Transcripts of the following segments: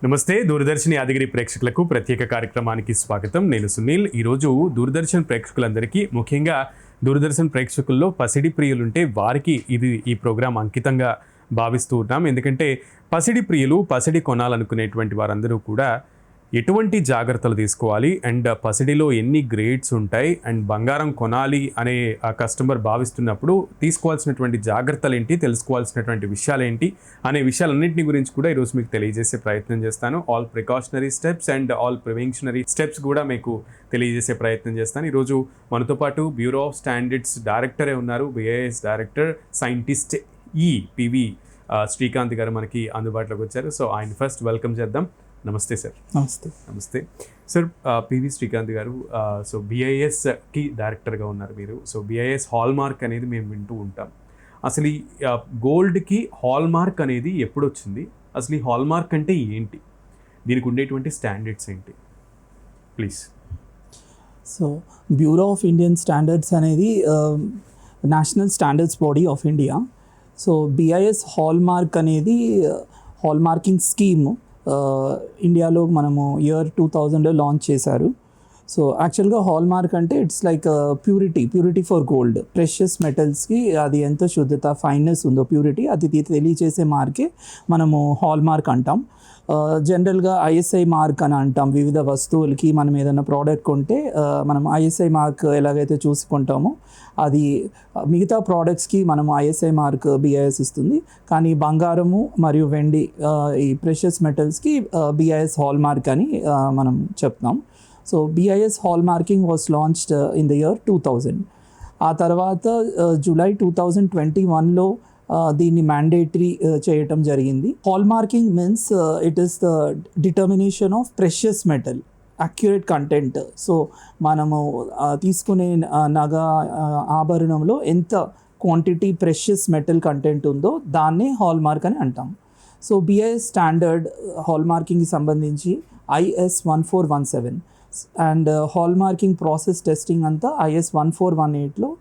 నమస్తే దూరదర్శన్ యాదగిరి ప్రేక్షకులకు ప్రత్యేక కార్యక్రమానికి స్వాగతం. నేను సునీల్. ఈరోజు దూరదర్శన్ ప్రేక్షకులందరికీ, ముఖ్యంగా దూరదర్శన్ ప్రేక్షకుల్లో పసిడి ప్రియులుంటే వారికి ఈ ప్రోగ్రాం అంకితంగా భావిస్తూ ఉన్నాం. ఎందుకంటే పసిడి ప్రియులు, పసిడి కొనాలనుకునేటువంటి వారందరూ కూడా ఎటువంటి జాగ్రత్తలు తీసుకోవాలి, అండ్ పసిడిలో ఎన్ని గ్రేడ్స్ ఉంటాయి, అండ్ బంగారం కొనాలి అనే కస్టమర్ భావిస్తున్నప్పుడు తీసుకోవాల్సినటువంటి జాగ్రత్తలు ఏంటి, తెలుసుకోవాల్సినటువంటి విషయాలు ఏంటి అనే విషయాలన్నింటినీ గురించి కూడా ఈరోజు మీకు తెలియజేసే ప్రయత్నం చేస్తాను. All precautionary steps and all preventionary steps కూడా మీకు తెలియజేసే ప్రయత్నం చేస్తాను. ఈరోజు మనతో పాటు బ్యూరో ఆఫ్ స్టాండర్డ్స్ డైరెక్టరే ఉన్నారు, BIS director scientist PV Srikanth గారు మనకి అందుబాటులోకి వచ్చారు. సో ఆయన ఫస్ట్ వెల్కమ్ చేద్దాం. నమస్తే సార్. నమస్తే సార్. పివి శ్రీకాంత్ గారు, సో BISకి డైరెక్టర్గా ఉన్నారు మీరు. సో BIS హాల్ మార్క్ అనేది మేము వింటూ ఉంటాం. అసలు ఈ గోల్డ్కి హాల్ మార్క్ అనేది ఎప్పుడు వచ్చింది? అసలు ఈ హాల్ మార్క్ అంటే ఏంటి? దీనికి ఉండేటువంటి స్టాండర్డ్స్ ఏంటి? Please. So bureau of Indian standards అనేది national standards body of India. So BIS hall mark అనేది హాల్ మార్కింగ్ స్కీమ్ ఇండియాలో మనము ఇయర్ 2000లో లాంచ్ చేశారు. సో యాక్చువల్గా హాల్ మార్క్ అంటే it's like purity for gold. Precious మెటల్స్కి అది ఎంత శుద్ధత, ఫైన్నెస్ ఉందో, ప్యూరిటీ అది తెలియచేసే మార్కే మనము హాల్ మార్క్ అంటాం. జనరల్గా ISI మార్క్ అని అంటాం. వివిధ వస్తువులకి మనం ఏదైనా ప్రోడక్ట్ కొంటే మనం ISI మార్క్ ఎలాగైతే చూసుకుంటామో అది మిగతా ప్రోడక్ట్స్కి మనము ISI మార్క్ BIS ఇస్తుంది. కానీ బంగారము మరియు వెండి, ఈ ప్రెషియస్ మెటల్స్కి BIS హాల్ మార్క్ అని మనం చెప్తాం. So BIS hall marking was launched in the year 2000. ఆ తర్వాత జూలై 2021లో దీన్ని మ్యాండేటరీ చేయటం జరిగింది. Hall marking means it is the determination of precious metal accurate content. So మనము తీసుకునే నగ ఆభరణంలో ఎంత క్వాంటిటీ ప్రెషియస్ మెటల్ కంటెంట్ ఉందో దాన్నే హాల్ మార్క్ అని అంటాం. సో BIS స్టాండర్డ్ హాల్ మార్కింగ్కి సంబంధించి IS 1417 and hall marking process testing అంతా IS 1418లో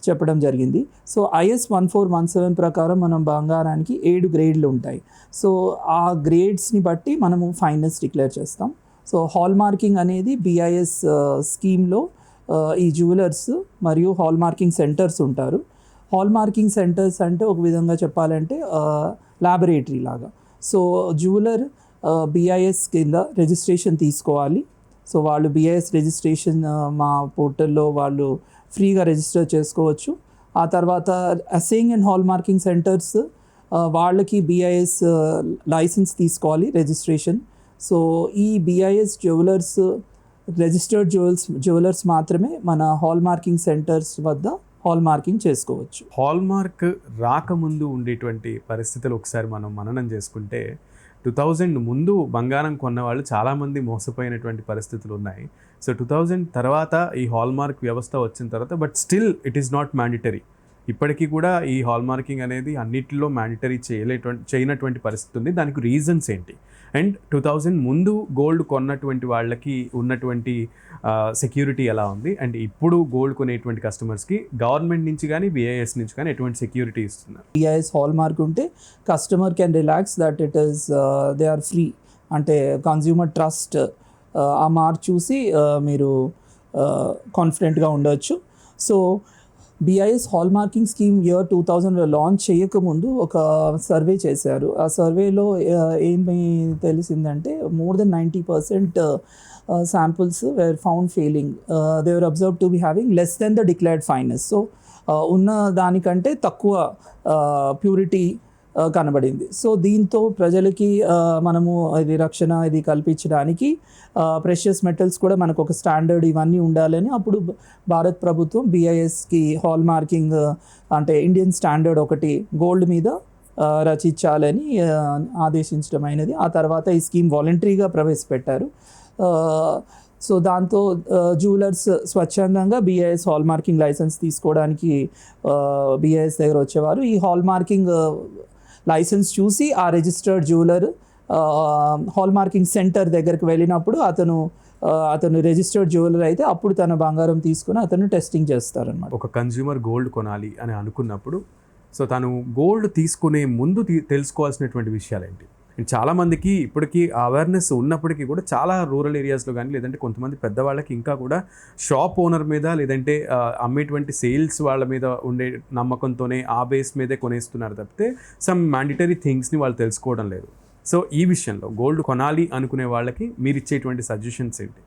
చెప్పడం జరిగింది. సో IS 1417 ప్రకారం మనం బంగారానికి 7 గ్రేడ్లు ఉంటాయి. సో ఆ గ్రేడ్స్ని బట్టి మనము ఫైనెస్ డిక్లేర్ చేస్తాం. సో హాల్ మార్కింగ్ అనేది BIS స్కీమ్లో ఈ జ్యువెలర్స్ మరియు హాల్ మార్కింగ్ సెంటర్స్ ఉంటారు. హాల్ మార్కింగ్ సెంటర్స్ అంటే ఒక విధంగా చెప్పాలంటే ల్యాబొరేటరీ లాగా. సో జ్యువెలర్ BIS కింద రిజిస్ట్రేషన్ తీసుకోవాలి. సో వాళ్ళు BIS రిజిస్ట్రేషన్ మా పోర్టల్లో వాళ్ళు ఫ్రీగా రిజిస్టర్ చేసుకోవచ్చు. ఆ తర్వాత అసెయింగ్ అండ్ హాల్ మార్కింగ్ సెంటర్స్ వాళ్ళకి BIS లైసెన్స్ తీసుకోవాలి, రిజిస్ట్రేషన్. సో ఈ BIS జ్యువెలర్స్ రిజిస్టర్డ్ జ్యువెలర్స్ మాత్రమే మన హాల్ మార్కింగ్ సెంటర్స్ వద్ద హాల్ మార్కింగ్ చేసుకోవచ్చు. హాల్ మార్క్ రాకముందు ఉండేటువంటి పరిస్థితులు ఒకసారి మనం మననం చేసుకుంటే 2000 ముందు బంగారం కొన్న వాళ్ళు చాలామంది మోసపోయినటువంటి పరిస్థితులు ఉన్నాయి. సో 2000 తర్వాత ఈ హాల్ మార్క్ వ్యవస్థ వచ్చిన తర్వాత, but still it is not mandatory. ఇప్పటికీ కూడా ఈ హాల్ మార్కింగ్ అనేది అన్నిటిలో మ్యాండేటరీ చేయనటువంటి పరిస్థితి ఉంది. దానికి రీజన్స్ ఏంటి? అండ్ 2000 ముందు గోల్డ్ కొన్నటువంటి వాళ్ళకి ఉన్నటువంటి సెక్యూరిటీ ఎలా ఉంది, అండ్ ఇప్పుడు గోల్డ్ కొనేటువంటి కస్టమర్స్కి గవర్నమెంట్ నుంచి కానీ BIS నుంచి కానీ ఎటువంటి సెక్యూరిటీ ఇస్తున్నారు? BIS హాల్ మార్క్ ఉంటే customer can relax that it is they are free. అంటే కన్జ్యూమర్ ట్రస్ట్ ఆ మార్క్ చూసి మీరు కాన్ఫిడెంట్గా ఉండవచ్చు. So BIS hall marking scheme year 2000లో లాంచ్ చేయకముందు ఒక సర్వే చేశారు. ఆ సర్వేలో ఏమి తెలిసిందంటే more than 90% samples were found failing. They were observed to be having less than the declared fineness. So ఉన్న దానికంటే తక్కువ ప్యూరిటీ కనబడింది. సో దీంతో ప్రజలకి మనము ఇది రక్షణ ఇది కల్పించడానికి ప్రెషియస్ మెటల్స్ కూడా మనకు ఒక స్టాండర్డ్ ఇవన్నీ ఉండాలని అప్పుడు భారత్ ప్రభుత్వం BISకి హాల్ మార్కింగ్ అంటే ఇండియన్ స్టాండర్డ్ ఒకటి గోల్డ్ మీద రచించాలని ఆదేశించడం అయినది. ఆ తర్వాత ఈ స్కీమ్ వాలంటరీగా ప్రవేశపెట్టారు. సో దాంతో జ్యువెలర్స్ స్వచ్ఛందంగా BIS హాల్ మార్కింగ్ లైసెన్స్ తీసుకోవడానికి BIS దగ్గర వచ్చేవారు. ఈ హాల్ మార్కింగ్ లైసెన్స్ చూసి ఆ registered jeweller hall marking centre దగ్గరికి వెళ్ళినప్పుడు అతను రిజిస్టర్డ్ జ్యువెలర్ అయితే అప్పుడు తన బంగారం తీసుకుని అతను టెస్టింగ్ చేస్తారన్నమాట. ఒక కన్జ్యూమర్ గోల్డ్ కొనాలి అని అనుకున్నప్పుడు, సో తను గోల్డ్ తీసుకునే ముందు తెలుసుకోవాల్సినటువంటి విషయాలు ఏంటి? అండ్ చాలామందికి ఇప్పటికీ అవేర్నెస్ ఉన్నప్పటికీ కూడా చాలా రూరల్ ఏరియాస్లో కానీ లేదంటే కొంతమంది పెద్దవాళ్ళకి ఇంకా కూడా షాప్ ఓనర్ మీద లేదంటే అమ్మేటువంటి సేల్స్ వాళ్ళ మీద ఉండే నమ్మకంతోనే ఆ బేస్ మీదే కొనేస్తున్నారు తప్పితే సమ్ మ్యాండిటరీ థింగ్స్ని వాళ్ళు తెలుసుకోవడం లేదు. సో ఈ విషయంలో గోల్డ్ కొనాలి అనుకునే వాళ్ళకి మీరు ఇచ్చేటువంటి సజెషన్స్ ఏంటి?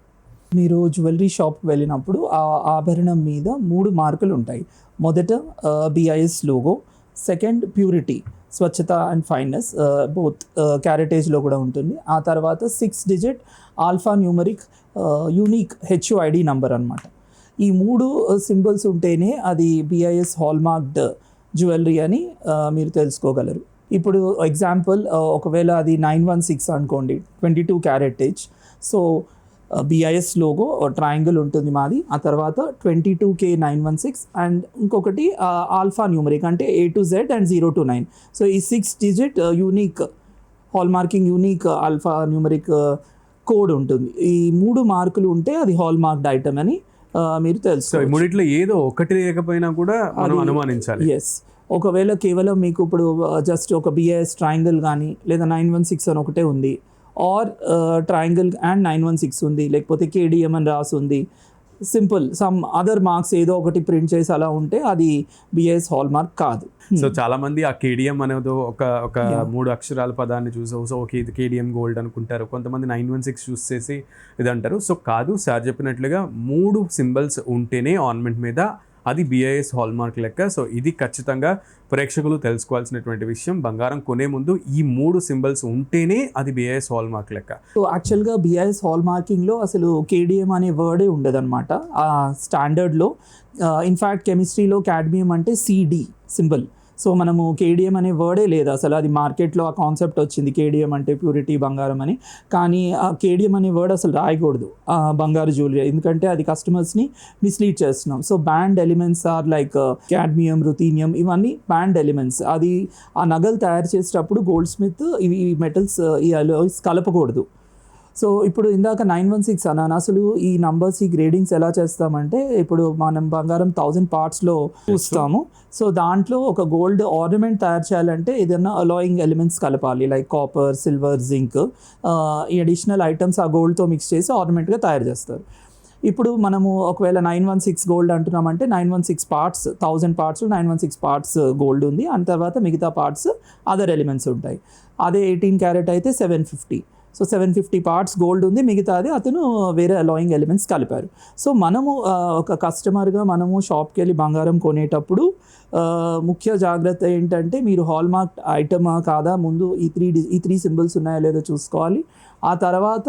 మీరు జ్యువెలరీ షాప్కి వెళ్ళినప్పుడు ఆ ఆభరణం మీద 3 మార్కులు ఉంటాయి. మొదట BIS లోగో, సెకండ్ ప్యూరిటీ, స్వచ్ఛత అండ్ ఫైన్నెస్, బోత్ క్యారెటేజ్లో కూడా ఉంటుంది. ఆ తర్వాత 6 digit alpha numeric unique HUID number అనమాట. ఈ 3 సింబల్స్ ఉంటేనే అది BIS హాల్మార్క్డ్ జ్యువెలరీ అని మీరు తెలుసుకోగలరు. ఇప్పుడు ఎగ్జాంపుల్, ఒకవేళ అది 916 అనుకోండి, 22 క్యారెటేజ్. సో BIS లోగో ట్రయాంగిల్ ఉంటుంది మాది. ఆ తర్వాత 22K916 అండ్ ఇంకొకటి ఆల్ఫా న్యూమరిక్ అంటే A to Z and 0 to 9. So ఈ 6 digit unique hallmarking unique alpha numeric code ఉంటుంది. ఈ 3 మార్కులు ఉంటే అది హాల్మార్క్డ్ ఐటమ్ అని మీరు తెలుసుకోవాలి. మూడిట్లో ఏదో ఒకటి లేకపోయినా కూడా మనం అనుమానించాలి. ఎస్, ఒకవేళ కేవలం మీకు ఇప్పుడు జస్ట్ ఒక BIS ట్రయాంగిల్ కానీ లేదా 916 అని ఒకటే ఉంది, ఆర్ ట్రయాంగిల్ అండ్ 916 ఉంది, లేకపోతే KDM అని రాసి ఉంది, సింపుల్ సమ్ అదర్ మార్క్స్ ఏదో ఒకటి ప్రింట్ చేసి అలా ఉంటే అది BIS హాల్మార్క్ కాదు. సో చాలా మంది ఆ KDM అనేది ఒక 3 అక్షరాల పదాన్ని చూసి సో ఓకే ఇది KDM గోల్డ్ అనుకుంటారు. కొంతమంది 916 చూస్ చేసి ఇది అంటారు. సో కాదు, సార్ చెప్పినట్లుగా 3 సింబల్స్ ఉంటేనే ఆర్నమెంట్ మీద అది BIS హాల్మార్క్ లెక్క. సో ఇది ఖచ్చితంగా ప్రేక్షకులు తెలుసుకోవాల్సినటువంటి విషయం. బంగారం కొనే ముందు ఈ 3 సింబల్స్ ఉంటేనే అది BIS హాల్మార్క్ లెక్క. సో యాక్చువల్గా BIS హాల్మార్కింగ్లో అసలు KDM అనే వర్డే ఉండదన్నమాట ఆ స్టాండర్డ్లో. ఇన్ఫ్యాక్ట్ కెమిస్ట్రీలో క్యాడ్మియం అంటే CD సింబల్. సో మనము KDM అనే వర్డే లేదు అసలు. అది మార్కెట్లో ఆ కాన్సెప్ట్ వచ్చింది, KDM అంటే ప్యూరిటీ బంగారం అని. కానీ ఆ KDM అనే వర్డ్ అసలు రాయకూడదు బంగారు జ్యువెలరీ, ఎందుకంటే అది కస్టమర్స్ని మిస్లీడ్ చేస్తున్నాం. So banned elements are like cadmium, ruthenium, ఇవన్నీ బ్యాండ్ ఎలిమెంట్స్. అది ఆ నగలు తయారు చేసేటప్పుడు గోల్డ్ స్మిత్ ఈ మెటల్స్ ఈ అలాయ్స్ కలపకూడదు. సో ఇప్పుడు ఇందాక 916 అన్నాను. అసలు ఈ నంబర్స్ ఈ గ్రేడింగ్స్ ఎలా చేస్తామంటే, ఇప్పుడు మనం బంగారం 1000 పార్ట్స్లో చూస్తాము. సో దాంట్లో ఒక గోల్డ్ ఆర్నమెంట్ తయారు చేయాలంటే ఏదైనా అలాయింగ్ ఎలిమెంట్స్ కలపాలి, లైక్ కాపర్, సిల్వర్, జింక్. ఈ అడిషనల్ ఐటమ్స్ ఆ గోల్డ్తో మిక్స్ చేసి ఆర్నమెంట్గా తయారు చేస్తారు. ఇప్పుడు మనము ఒకవేళ 916 గోల్డ్ అంటున్నామంటే 916 పార్ట్స్, 1000 పార్ట్స్లో 916 పార్ట్స్ గోల్డ్ ఉంది. ఆ తర్వాత మిగతా పార్ట్స్ అదర్ ఎలిమెంట్స్ ఉంటాయి. అదే 18 క్యారెట్ అయితే 750. సో 750 పార్ట్స్ గోల్డ్ ఉంది, మిగతాది అతను వేరే అలాయింగ్ ఎలిమెంట్స్ కలిపారు. సో మనము ఒక కస్టమర్గా మనము షాప్కి వెళ్ళి బంగారం కొనేటప్పుడు ముఖ్య జాగ్రత్త ఏంటంటే, మీరు హాల్మార్క్ ఐటమా కాదా ముందు ఈ త్రీ సింబల్స్ ఉన్నాయో లేదో చూసుకోవాలి. ఆ తర్వాత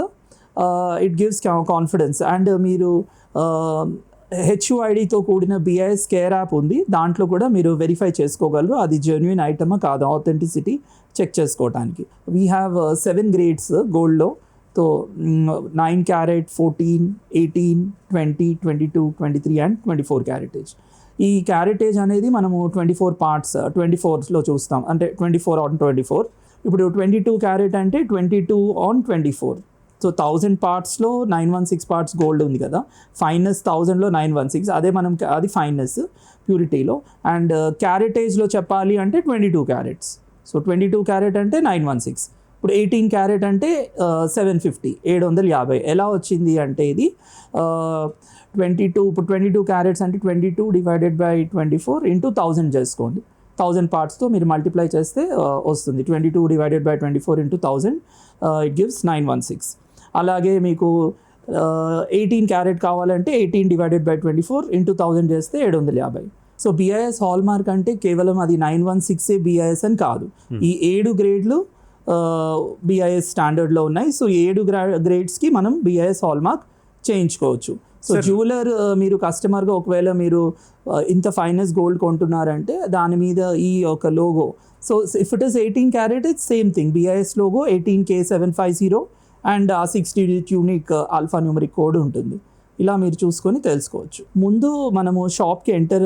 ఇట్ గివ్స్ కాన్ఫిడెన్స్. అండ్ మీరు HUIDతో కూడిన BIS కేర్ యాప్ ఉంది, దాంట్లో కూడా మీరు వెరిఫై చేసుకోగలరు అది జెన్యున్ ఐటమా కాదా, ఆథెంటిసిటీ చెక్ చేసుకోవడానికి. వీ హ్యావ్ 7 గ్రేడ్స్ గోల్డ్లో. So 9 carrot, 14, 18, 20, 22, 23 and 24 క్యారెటేజ్. ఈ క్యారెటేజ్ అనేది మనము 24 పార్ట్స్ 24లో చూస్తాం, అంటే 24/24. ఇప్పుడు 22 క్యారెట్ అంటే 22/24. సో 1000 పార్ట్స్లో 916 పార్ట్స్ గోల్డ్ ఉంది కదా, ఫైనెస్ 1000లో 916, అదే మనం అది ఫైనెస్ ప్యూరిటీలో. అండ్ క్యారెటేజ్లో చెప్పాలి అంటే 22 క్యారెట్స్. సో 22 క్యారెట్ అంటే 916. ఇప్పుడు 18 క్యారెట్ అంటే 750, 750. ఎలా వచ్చింది అంటే ఇది 22, ఇప్పుడు 22 క్యారెట్స్ అంటే 22 డివైడెడ్ బై 24 ఇంటూ 1000 చేసుకోండి. 1000 పార్ట్స్తో మీరు మల్టిప్లై చేస్తే వస్తుంది 22 divided by 24 into 1000, it gives 916. అలాగే మీకు 18 క్యారెట్ కావాలంటే 18 డివైడెడ్ బై 24 ఇంటూ 1000 చేస్తే 750. సో BIS హాల్మార్క్ అంటే కేవలం అది 916 BIS అని కాదు, ఈ 7 గ్రేడ్లు BIS స్టాండర్డ్లో ఉన్నాయి. సో 7 గ్రేడ్స్కి మనం BIS హాల్మార్క్ చేయించుకోవచ్చు. సో జ్యువెలర్ మీరు కస్టమర్గా ఒకవేళ మీరు ఇంత ఫైనెస్ గోల్డ్ కొంటున్నారంటే దాని మీద ఈ ఒక logo, so if it is 18 carrot it's same thing, BIS logo 18K750 and ఆ 6 digit unique alpha numeric code ఉంటుంది. ఇలా మీరు చూసుకొని తెలుసుకోవచ్చు. ముందు మనము షాప్కి ఎంటర్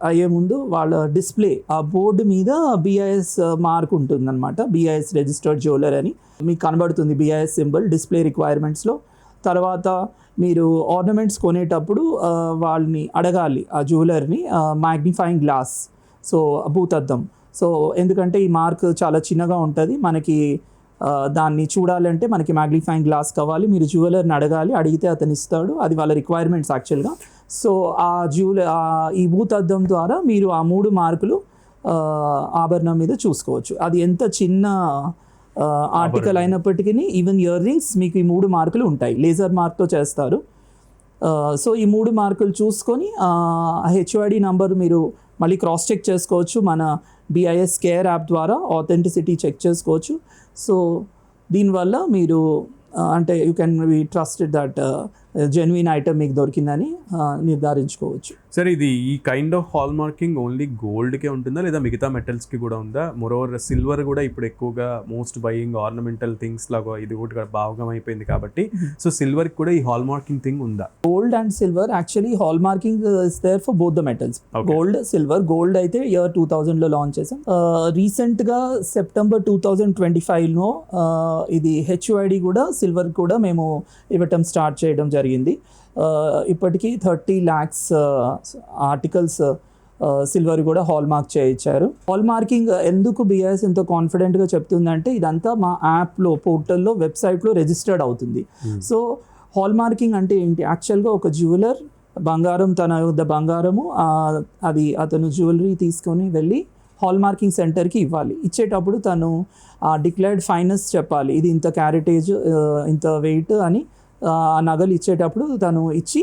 అయ్యే ముందు వాళ్ళ డిస్ప్లే ఆ బోర్డు మీద BIS మార్క్ ఉంటుందన్నమాట, BIS రిజిస్టర్డ్ జ్యువెలర్ అని మీకు కనబడుతుంది BIS సింబల్ డిస్ప్లే రిక్వైర్మెంట్స్లో. తర్వాత మీరు ఆర్నమెంట్స్ కొనేటప్పుడు వాళ్ళని అడగాలి ఆ జ్యువెలర్ని మ్యాగ్నిఫైయింగ్ గ్లాస్, సో భూతద్దం. సో ఎందుకంటే ఈ మార్క్ చాలా చిన్నగా ఉంటుంది, మనకి దాన్ని చూడాలంటే మనకి మ్యాగ్నిఫైయింగ్ గ్లాస్ కావాలి, మీరు జ్యువెలర్ని అడగాలి, అడిగితే అతను ఇస్తాడు, అది వాళ్ళ రిక్వైర్మెంట్స్ యాక్చువల్గా. సో ఈ భూతద్దం ద్వారా మీరు ఆ 3 మార్కులు ఆభరణం మీద చూసుకోవచ్చు. అది ఎంత చిన్న ఆర్టికల్ అయినప్పటికీ ఈవెన్ ఇయర్ రింగ్స్ మీకు ఈ 3 మార్కులు ఉంటాయి, లేజర్ మార్క్తో చేస్తారు. సో ఈ 3 మార్కులు చూసుకొని హెచ్ఓఐడి నంబర్ మీరు మళ్ళీ క్రాస్ చెక్ చేసుకోవచ్చు, మన BIS కేర్ యాప్ ద్వారా ఆథెంటిసిటీ చెక్ చేసుకోవచ్చు. సో దీనివల్ల మీరు అంటే you can be trusted that genuine item మీకు దొరికిందని నిర్ధారించుకోవచ్చు. సరే, ఇది ఈ kind of hall marking only గోల్డ్కే ఉంటుందా లేదా మిగతా మెటల్స్కి కూడా ఉందా? మోరోవర్ సిల్వర్ కూడా ఇప్పుడు ఎక్కువగా మోస్ట్ బయింగ్ ఆర్నమెంటల్ థింగ్స్ లాగా ఇది కూడా భాగం అయిపోయింది కాబట్టి, సో సిల్వర్కి కూడా ఈ హాల్ మార్కింగ్ థింగ్ ఉందా? Gold and silver actually hallmarking is there for both the metals, gold silver. Gold అయితే ఇయర్ 2000లో లాంచ్ చేసాం. రీసెంట్గా సెప్టెంబర్ 2025లో ఇది హెచ్ఓఐడి కూడా సిల్వర్ కూడా మేము ఇవ్వటం స్టార్ట్ చేయడం జరిగింది. ఇప్పటికీ 30 lakhs ఆర్టికల్స్ సిల్వర్ కూడా హాల్ మార్క్ చేయించారు. హాల్ మార్కింగ్ ఎందుకు BIS ఎంతో కాన్ఫిడెంట్గా చెప్తుందంటే ఇదంతా మా యాప్లో, పోర్టల్లో, వెబ్సైట్లో రిజిస్టర్డ్ అవుతుంది. సో హాల్ మార్కింగ్ అంటే ఏంటి? యాక్చువల్గా ఒక జ్యువెలర్ బంగారం, తన యొద్ద బంగారము అది అతను జ్యువెలరీ తీసుకొని వెళ్ళి హాల్ మార్కింగ్ సెంటర్కి ఇవ్వాలి. ఇచ్చేటప్పుడు తను డిక్లేర్డ్ ఫైనెస్ చెప్పాలి, ఇది ఇంత క్యారెటేజ్, ఇంత వెయిట్ అని. ఆ నగలు ఇచ్చేటప్పుడు తను ఇచ్చి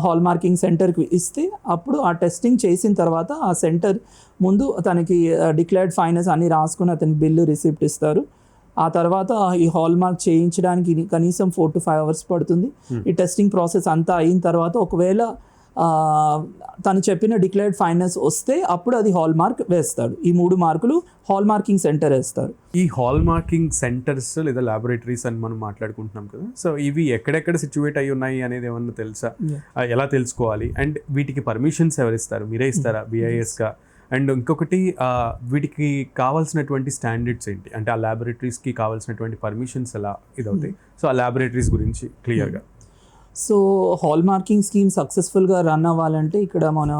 హాల్ మార్కింగ్ సెంటర్కి ఇస్తే అప్పుడు ఆ టెస్టింగ్ చేసిన తర్వాత ఆ సెంటర్ ముందు తనకి డిక్లేర్డ్ ఫైనెస్ అన్ని రాసుకుని అతనికి బిల్లు రిసిప్ట్ ఇస్తారు. ఆ తర్వాత ఈ హాల్ మార్క్ చేయించడానికి కనీసం 4 to 5 hours పడుతుంది. ఈ టెస్టింగ్ ప్రాసెస్ అంతా అయిన తర్వాత ఒకవేళ తను చెప్పిన డిక్లేర్డ్ ఫైనెస్ వస్తే అప్పుడు అది హాల్ మార్క్ వేస్తాడు. ఈ 3 మార్కులు హాల్ మార్కింగ్ సెంటర్ వేస్తారు. ఈ హాల్ మార్కింగ్ సెంటర్స్ లేదా ల్యాబొరేటరీస్ అని మనం మాట్లాడుకుంటున్నాం కదా, సో ఇవి ఎక్కడెక్కడ సిచ్యువేట్ అయి ఉన్నాయి అనేది ఏమన్నా తెలుసా? ఎలా తెలుసుకోవాలి? అండ్ వీటికి పర్మిషన్స్ ఎవరిస్తారు? మీరే ఇస్తారా BISగా? అండ్ ఇంకొకటి, వీటికి కావాల్సినటువంటి స్టాండర్డ్స్ ఏంటి? అంటే ఆ ల్యాబొరేటరీస్కి కావాల్సినటువంటి పర్మిషన్స్ ఎలా ఇదవుతాయి? సో ఆ ల్యాబొరేటరీస్ గురించి క్లియర్గా. సో హాల్ మార్కింగ్ స్కీమ్ సక్సెస్ఫుల్గా రన్ అవ్వాలంటే ఇక్కడ మన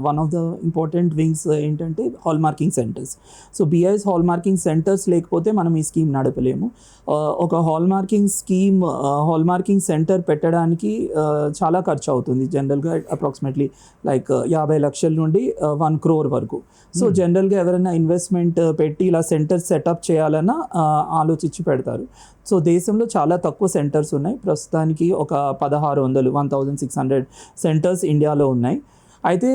one of the important wings ఏంటంటే hall marking centres. So BIS hall marking centres లేకపోతే మనం ఈ స్కీమ్ నడపలేము. ఒక హాల్ మార్కింగ్ సెంటర్ పెట్టడానికి చాలా ఖర్చు అవుతుంది. జనరల్గా అప్రాక్సిమేట్లీ లైక్ 50 లక్షల నుండి 1 crore వరకు. సో జనరల్గా ఎవరైనా ఇన్వెస్ట్మెంట్ పెట్టి ఇలా సెంటర్ సెటప్ చేయాలన్నా ఆలోచించి పెడతారు. సో దేశంలో చాలా తక్కువ సెంటర్స్ ఉన్నాయి. ప్రస్తుతానికి ఒక 1600 సెంటర్స్ ఇండియాలో ఉన్నాయి. అయితే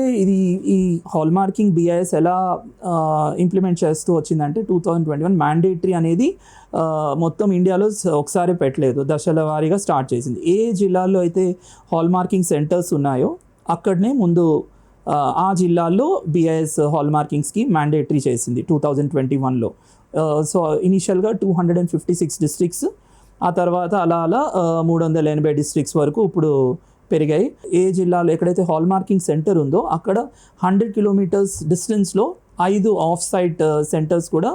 ఈ హాల్ మార్కింగ్ BIS ఎలా ఇంప్లిమెంట్ చేస్తూ వచ్చిందంటే 2021 మ్యాండేటరీ అనేది మొత్తం ఇండియాలో ఒకసారి పెట్టలేదు, దశల వారీగా స్టార్ట్ చేసింది. ఏ జిల్లాల్లో అయితే హాల్ మార్కింగ్ సెంటర్స్ ఉన్నాయో అక్కడనే ముందు ఆ జిల్లాల్లో BIS hall marking scheme mandatory చేసింది 2021లో. సో ఇనీషియల్గా 256 డిస్ట్రిక్ట్స్, ఆ తర్వాత అలా 380 డిస్ట్రిక్ట్స్ వరకు ఇప్పుడు పెరిగాయి. ఏ జిల్లాలో ఎక్కడైతే హాల్ మార్కింగ్ సెంటర్ ఉందో అక్కడ 100 kilometers డిస్టెన్స్లో 5 ఆఫ్ సైట్ సెంటర్స్ కూడా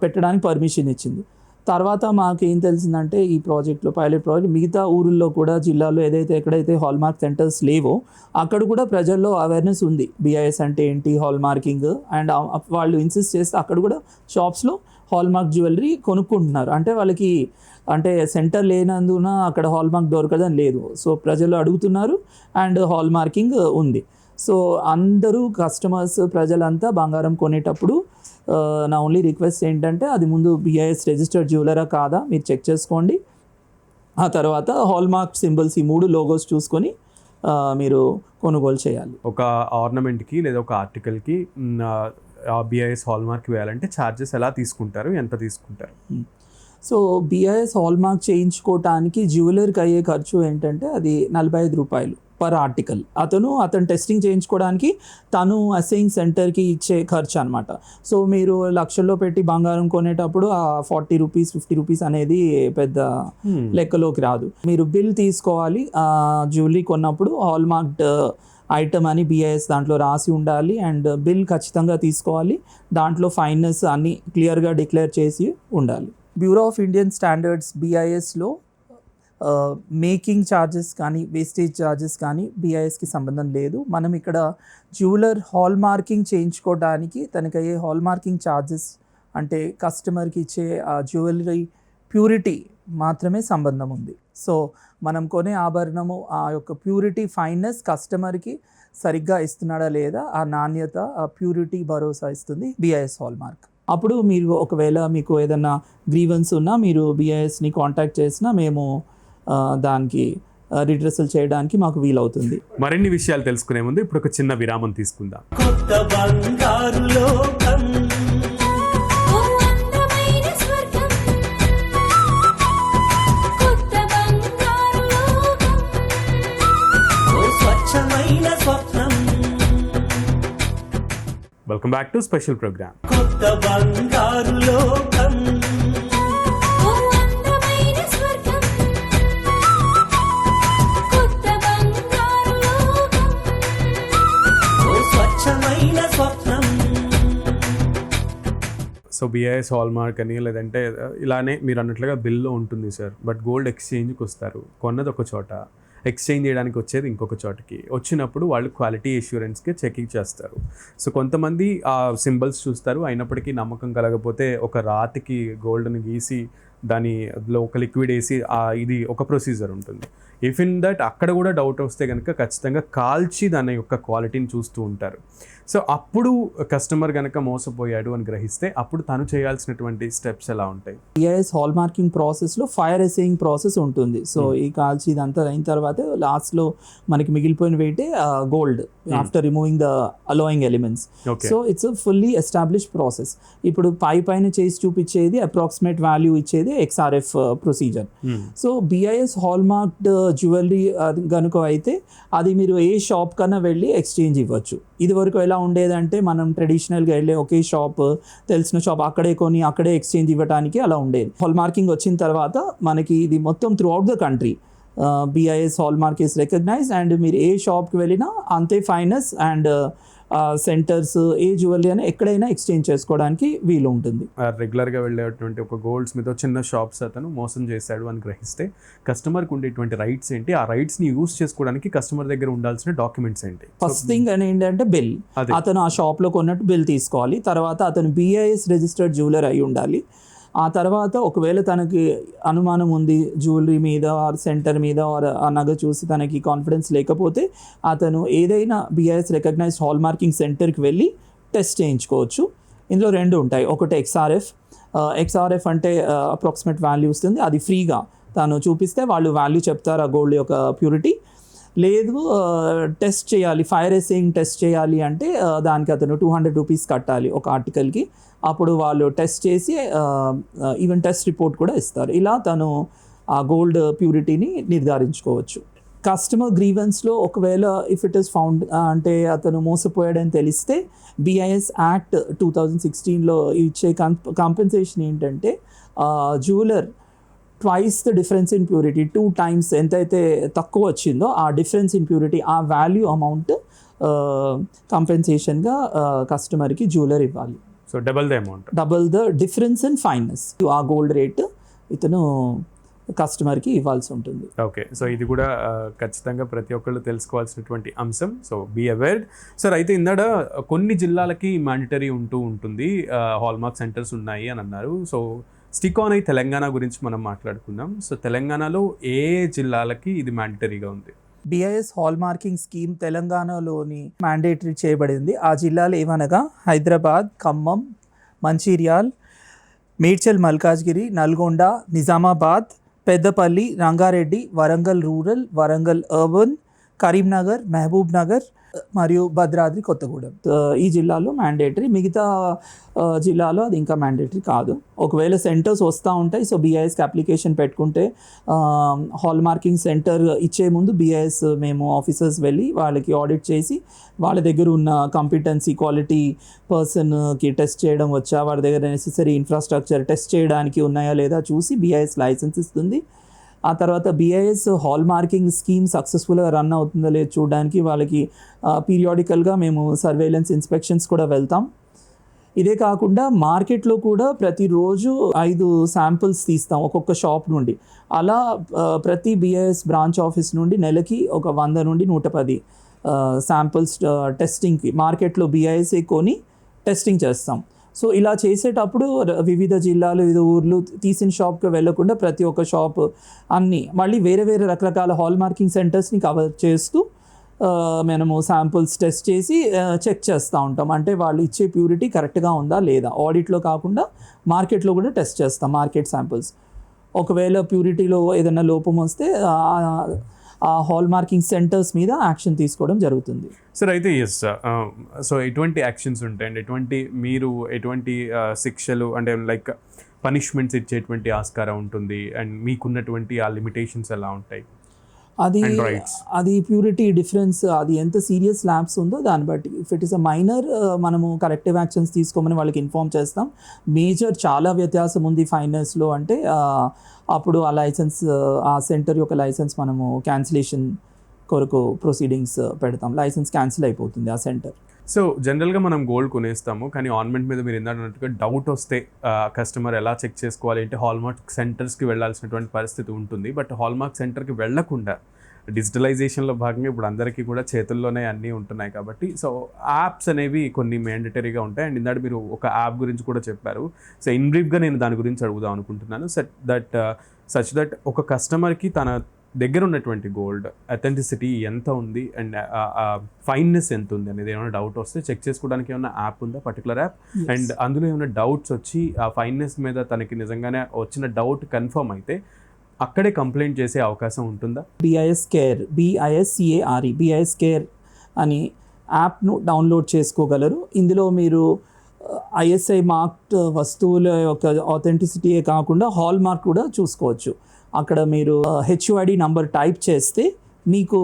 పెట్టడానికి పర్మిషన్ ఇచ్చింది. తర్వాత మాకు ఏం తెలిసిందంటే ఈ ప్రాజెక్ట్లో, పైలట్ ప్రాజెక్ట్ మిగతా ఊరుల్లో కూడా, జిల్లాలో ఎక్కడైతే హాల్ మార్క్ సెంటర్స్ లేవో అక్కడ కూడా ప్రజల్లో అవేర్నెస్ ఉంది BIS అంటే ఏంటి, హాల్ మార్కింగ్. అండ్ వాళ్ళు ఇన్సిస్ట్ చేస్తే అక్కడ కూడా షాప్స్లో హాల్ మార్క్ జ్యువెలరీ కొనుక్కుంటున్నారు. అంటే వాళ్ళకి అంటే సెంటర్ లేనందున అక్కడ హాల్ మార్క్ దొరకదని లేదు. సో ప్రజలు అడుగుతున్నారు అండ్ హాల్ మార్కింగ్ ఉంది. సో అందరూ కస్టమర్స్, ప్రజలంతా బంగారం కొనేటప్పుడు నా ఓన్లీ రిక్వెస్ట్ ఏంటంటే అది ముందు BIS రిజిస్టర్డ్ జ్యువెలరా కాదా మీరు చెక్ చేసుకోండి. ఆ తర్వాత హాల్ మార్క్ సింబల్స్, ఈ 3 లోగోస్ చూసుకొని మీరు కొనుగోలు చేయాలి. ఒక ఆర్నమెంట్కి లేదా ఒక ఆర్టికల్కి BIS హాల్ మార్క్ వేయాలంటే ఛార్జెస్ ఎలా తీసుకుంటారు, ఎంత తీసుకుంటారు? సో BIS హాల్ మార్క్ చేయించుకోవటానికి జ్యువెలర్కి అయ్యే ఖర్చు ఏంటంటే అది 45 రూపాయలు పర్ ఆర్టికల్. అతను టెస్టింగ్ చేయించుకోవడానికి తను అసెయింగ్ సెంటర్కి ఇచ్చే ఖర్చు అనమాట. సో మీరు లక్షల్లో పెట్టి బంగారం కొనేటప్పుడు ఆ 40 రూపీస్ 50 రూపీస్ అనేది పెద్ద లెక్కలోకి రాదు. మీరు బిల్ తీసుకోవాలి. జ్యువెలరీ కొన్నప్పుడు హాల్ మార్క్డ్ ఐటమ్ అని BIS దాంట్లో రాసి ఉండాలి అండ్ బిల్ ఖచ్చితంగా తీసుకోవాలి. దాంట్లో ఫైనెస్ అన్నీ క్లియర్గా డిక్లేర్ చేసి ఉండాలి. బ్యూరో ఆఫ్ ఇండియన్ స్టాండర్డ్స్ BISలో మేకింగ్ ఛార్జెస్ కానీ, వేస్టేజ్ ఛార్జెస్ కానీ BISకి సంబంధం లేదు. మనం ఇక్కడ జ్యువెలర్ హాల్ మార్కింగ్ చేయించుకోవడానికి తనకయ్యే హాల్ మార్కింగ్ ఛార్జెస్ అంటే కస్టమర్కి ఇచ్చే ఆ జ్యువెలరీ ప్యూరిటీ మాత్రమే సంబంధం ఉంది. సో మనం కొనే ఆభరణము ఆ యొక్క ప్యూరిటీ ఫైన్నెస్ కస్టమర్కి సరిగ్గా ఇస్తున్నాడా లేదా, ఆ నాణ్యత ఆ ప్యూరిటీ భరోసా ఇస్తుంది BIS హాల్ మార్క్. అప్పుడు మీరు ఒకవేళ మీకు ఏదైనా గ్రీవెన్స్ ఉన్నా మీరు BISని కాంటాక్ట్ చేసినా మేము దానికి రిడ్రెసల్ చేయడానికి మాకు వీలవుతుంది. మరిన్ని విషయాలు తెలుసుకునే ముందు ఇప్పుడు ఒక చిన్న విరామం తీసుకుందాం. కొత్త బంగారు లోకం, ఓ అందమైన స్వర్గం, కొత్త బంగారు లోకం, ఓ స్వచ్ఛమైన స్వప్నం. Welcome back to special programme. కొత్త బంగారు లోకం, ఓ అందమైన స్వర్గం, కొత్త బంగారు లోకం, ఓ స్వచ్ఛమైన స్వప్నం. సో BIS హాల్ మార్క్ అని లేదంటే ఇలానే మీరు అన్నట్లుగా బిల్లో ఉంటుంది సార్. బట్ గోల్డ్ ఎక్స్చేంజ్కి వస్తారు, కొన్నది ఒక చోట, ఎక్స్చేంజ్ చేయడానికి వచ్చేది ఇంకొక చోటకి. వచ్చినప్పుడు వాళ్ళు క్వాలిటీ అష్యూరెన్స్కి చెకింగ్ చేస్తారు. సో కొంతమంది ఆ సింబల్స్ చూస్తారు, అయినప్పటికీ నమ్మకం కలగకపోతే ఒక రాతికి గోల్డ్ని గీసి దానిలో ఒక లిక్విడ్ వేసి ఇది ఒక ప్రొసీజర్ ఉంటుంది. ఇఫ్ ఇన్ దట్ అక్కడ కూడా డౌట్ వస్తే కనుక ఖచ్చితంగా కాల్చి దాని యొక్క క్వాలిటీని చూస్తూ ఉంటారు. సో అప్పుడు కస్టమర్ కనుక మోసపోయాడు అని గ్రహిస్తే అప్పుడు తను చేయాల్సినటువంటి స్టెప్స్ ఎలా ఉంటాయి? BIS హాల్ మార్కింగ్ ప్రాసెస్లో ఫైర్ ఎసేయింగ్ ప్రాసెస్ ఉంటుంది. సో ఈ కాల్చి ఇదంతా అయిన తర్వాత లాస్ట్లో మనకి మిగిలిపోయిన వెయిటే gold after removing the alloying elements. Okay. So it's fully established process. ఇప్పుడు పైన చేసి చూపించేది అప్రాక్సిమేట్ వాల్యూ ఇచ్చేది XRF procedure. So BIS hall marked jewellery కనుక అయితే అది మీరు ఏ షాప్ కన్నా వెళ్ళి ఎక్స్చేంజ్ ఇవ్వచ్చు. ఇది వరకు ఎలా ఉండేదంటే మనం ట్రెడిషనల్గా వెళ్ళే ఒకే షాప్, తెలిసిన షాప్ అక్కడే కొని అక్కడే ఎక్స్చేంజ్ ఇవ్వడానికి అలా ఉండేది. హాల్ మార్కింగ్ వచ్చిన తర్వాత మనకి ఇది మొత్తం throughout the country BIS hall mark is recognised. And మీరు ఏ షాప్కి వెళ్ళినా అంతే ఫైనెస్ అండ్ సెంటర్స్ ఏ జ్యువెలరీ అని ఎక్కడైనా ఎక్స్చేంజ్ చేసుకోవడానికి వీలు ఉంటుంది. రెగ్యులర్గా వెళ్ళేటువంటి ఒక గోల్డ్స్ మీద చిన్న షాప్స్ అతను మోసం చేశాడు అని గ్రహిస్తే కస్టమర్కి ఉండేటువంటి రైట్స్ ఏంటి, ఆ రైట్స్ని యూస్ చేసుకోవడానికి కస్టమర్ దగ్గర ఉండాల్సిన డాక్యుమెంట్స్ ఏంటి? ఫస్ట్ థింగ్ అని ఏంటంటే బిల్. అదే. అతను ఆ షాప్లో కొన్నట్టు బిల్ తీసుకోవాలి. తర్వాత అతను BIS రిజిస్టర్డ్ జ్యువెలర్ అయి ఉండాలి. ఆ తర్వాత ఒకవేళ తనకి అనుమానం ఉంది జ్యువెలరీ మీద ఆర్ సెంటర్ మీద ఆర్ ఆ నగ చూసి తనకి కాన్ఫిడెన్స్ లేకపోతే అతను ఏదైనా BIS రికగ్నైజ్డ్ హాల్ మార్కింగ్ సెంటర్కి వెళ్ళి టెస్ట్ చేయించుకోవచ్చు. ఇందులో రెండు ఉంటాయి. ఒకటి XRF అంటే అప్రాక్సిమేట్ వాల్యూ ఇస్తుంది, అది ఫ్రీగా తను చూపిస్తే వాళ్ళు వాల్యూ చెప్తారు ఆ గోల్డ్ యొక్క ప్యూరిటీ. లేదు టెస్ట్ చేయాలి, ఫైర్ ఎసేయింగ్ టెస్ట్ చేయాలి అంటే దానికి అతను 200 రూపీస్ కట్టాలి ఒక ఆర్టికల్కి. అప్పుడు వాళ్ళు టెస్ట్ చేసి ఈవెన్ టెస్ట్ రిపోర్ట్ కూడా ఇస్తారు. ఇలా తను ఆ గోల్డ్ ప్యూరిటీని నిర్ధారించుకోవచ్చు. కస్టమర్ గ్రీవెన్స్లో ఒకవేళ ఇఫ్ ఇట్ ఇస్ ఫౌండ్ అంటే అతను మోసపోయాడని తెలిస్తే BIS యాక్ట్ 2016లో ఇచ్చే కాంపెన్సేషన్ ఏంటంటే jeweller twice the difference in purity, 2 times ఎంతైతే తక్కువ వచ్చిందో ఆ డిఫరెన్స్ ఇన్ ప్యూరిటీ ఆ వాల్యూ అమౌంట్ కాంపెన్సేషన్గా కస్టమర్కి జ్యువెలర్ ఇవ్వాలి. So double the difference in fineness ఆ గోల్డ్ రేట్ ఇతను కస్టమర్కి ఇవ్వాల్సి ఉంటుంది. ఓకే, సో ఇది కూడా ఖచ్చితంగా ప్రతి ఒక్కళ్ళు తెలుసుకోవాల్సినటువంటి అంశం. So be aware sir. అయితే ఇందాడ కొన్ని జిల్లాలకి మ్యాండటరీ ఉంటుంది, హాల్ మార్క్ సెంటర్స్ ఉన్నాయి అని అన్నారు. సో స్టిక్ ఆన్ అయి తెలంగాణ గురించి మనం మాట్లాడుకుందాం. సో తెలంగాణలో ఏ జిల్లాలకి ఇది మ్యాండటరీగా ఉంది? BIS హాల్ మార్కింగ్ స్కీమ్ తెలంగాణలోని మ్యాండేటరీ చేయబడింది. ఆ జిల్లాలు ఏమనగా హైదరాబాద్, ఖమ్మం, మంచిర్యాల్, మేడ్చల్ మల్కాజ్గిరి, నల్గొండ, నిజామాబాద్, పెద్దపల్లి, రంగారెడ్డి, వరంగల్ రూరల్, వరంగల్ అర్బన్, కరీంనగర్, మహబూబ్ నగర్ మరియు భద్రాద్రి కొత్తగూడెం. ఈ జిల్లాలో మ్యాండేటరీ, మిగతా జిల్లాలో అది ఇంకా మ్యాండేటరీ కాదు. ఒకవేళ సెంటర్స్ వస్తూ ఉంటాయి. సో BISకి అప్లికేషన్ పెట్టుకుంటే హాల్ మార్కింగ్ సెంటర్ ఇచ్చే ముందు BIS మేము ఆఫీసర్స్ వెళ్ళి వాళ్ళకి ఆడిట్ చేసి వాళ్ళ దగ్గర ఉన్న కాంపిటెన్సీ క్వాలిటీ పర్సన్కి టెస్ట్ చేయడం వచ్చా, వాళ్ళ దగ్గర నెసెసరీ ఇన్ఫ్రాస్ట్రక్చర్ టెస్ట్ చేయడానికి ఉన్నాయా లేదా చూసి BIS లైసెన్స్ ఇస్తుంది. ఆ తర్వాత BIS హాల్ మార్కింగ్ స్కీమ్ సక్సెస్ఫుల్గా రన్ అవుతుందో లేదో చూడడానికి వాళ్ళకి పీరియాడికల్గా మేము సర్వేలెన్స్ ఇన్స్పెక్షన్స్ కూడా వెళ్తాం. ఇదే కాకుండా మార్కెట్లో కూడా ప్రతిరోజు 5 శాంపుల్స్ తీస్తాం ఒక్కొక్క షాప్ నుండి. అలా ప్రతి BIS బ్రాంచ్ ఆఫీస్ నుండి నెలకి ఒక 100 నుండి 110 శాంపుల్స్ టెస్టింగ్కి మార్కెట్లో BIS కొని టెస్టింగ్ చేస్తాం. సో ఇలా చేసేటప్పుడు వివిధ జిల్లాలు వివిధ ఊర్లు తీసిన షాప్కి వెళ్ళకుండా ప్రతి ఒక్క షాప్ అన్నీ మళ్ళీ వేరే వేరే రకరకాల హాల్ మార్కింగ్ సెంటర్స్ని కవర్ చేస్తూ మనము శాంపుల్స్ టెస్ట్ చేసి చెక్ చేస్తూ ఉంటాం. అంటే వాళ్ళు ఇచ్చే ప్యూరిటీ కరెక్ట్గా ఉందా లేదా, ఆడిట్లో కాకుండా మార్కెట్లో కూడా టెస్ట్ చేస్తాం మార్కెట్ శాంపుల్స్. ఒకవేళ ప్యూరిటీలో ఏదైనా లోపం వస్తే ఆ హాల్ మార్కింగ్ సెంటర్స్ మీద యాక్షన్ తీసుకోవడం జరుగుతుంది. సార్ అయితే ఎస్, సో ఎటువంటి యాక్షన్స్ ఉంటాయండి, ఎటువంటి శిక్షలు అంటే లైక్ పనిష్మెంట్స్ ఇచ్చేటువంటి ఆస్కారం ఉంటుంది, అండ్ మీకున్నటువంటి ఆ లిమిటేషన్స్ ఎలా ఉంటాయి? అది ప్యూరిటీ డిఫరెన్స్, అది ఎంత సీరియస్ ల్యాబ్స్ ఉందో దాన్ని బట్టి. If it is a minor మనము కరెక్టివ్ యాక్షన్స్ తీసుకోమని వాళ్ళకి ఇన్ఫార్మ్ చేస్తాం. మేజర్ చాలా వ్యత్యాసం ఉంది ఫైనల్స్లో అంటే అప్పుడు ఆ లైసెన్స్, ఆ సెంటర్ యొక్క లైసెన్స్ మనము క్యాన్సిలేషన్ కొరకు ప్రొసీడింగ్స్ పెడతాం. లైసెన్స్ క్యాన్సిల్ అయిపోతుంది ఆ సెంటర్. సో జనరల్గా మనం గోల్డ్ కొనేస్తాము, కానీ ఆర్నమెంట్ మీద మీరు ఇందాక డౌట్ వస్తే కస్టమర్ ఎలా చెక్ చేసుకోవాలి అంటే హాల్మార్క్ సెంటర్స్కి వెళ్ళాల్సినటువంటి పరిస్థితి ఉంటుంది. బట్ హాల్మార్క్ సెంటర్కి వెళ్ళకుండా డిజిటలైజేషన్లో భాగంగా ఇప్పుడు అందరికీ కూడా చేతుల్లోనే అన్నీ ఉంటున్నాయి కాబట్టి సో యాప్స్ అనేవి కొన్ని మ్యాండటరీగా ఉంటాయి. అండ్ ఇందాక మీరు ఒక యాప్ గురించి కూడా చెప్పారు. సో ఇన్ బ్రీఫ్గా నేను దాని గురించి అడుగుదాం అనుకుంటున్నాను. సచ్ దట్ ఒక కస్టమర్కి తన దగ్గర ఉన్నటువంటి గోల్డ్ అథెంటిసిటీ ఎంత ఉంది అండ్ ఫైన్నెస్ ఎంత ఉంది అనేది ఏమైనా డౌట్ వస్తే చెక్ చేసుకోవడానికి ఏమైనా యాప్ ఉందా, పర్టికులర్ యాప్? అండ్ అందులో ఏమైనా డౌట్స్ వచ్చి ఆ ఫైన్నెస్ మీద తనకి నిజంగానే వచ్చిన డౌట్ కన్ఫర్మ్ అయితే అక్కడే కంప్లైంట్ చేసే అవకాశం ఉంటుందా? BIS కేర్, BIS కేర్ అని యాప్ను డౌన్లోడ్ చేసుకోగలరు. ఇందులో మీరు ISI మార్క్డ్ వస్తువుల యొక్క ఆథెంటిసిటీయే కాకుండా హాల్ మార్క్ కూడా చూసుకోవచ్చు. అక్కడ మీరు HUID నంబర్ టైప్ చేస్తే మీకు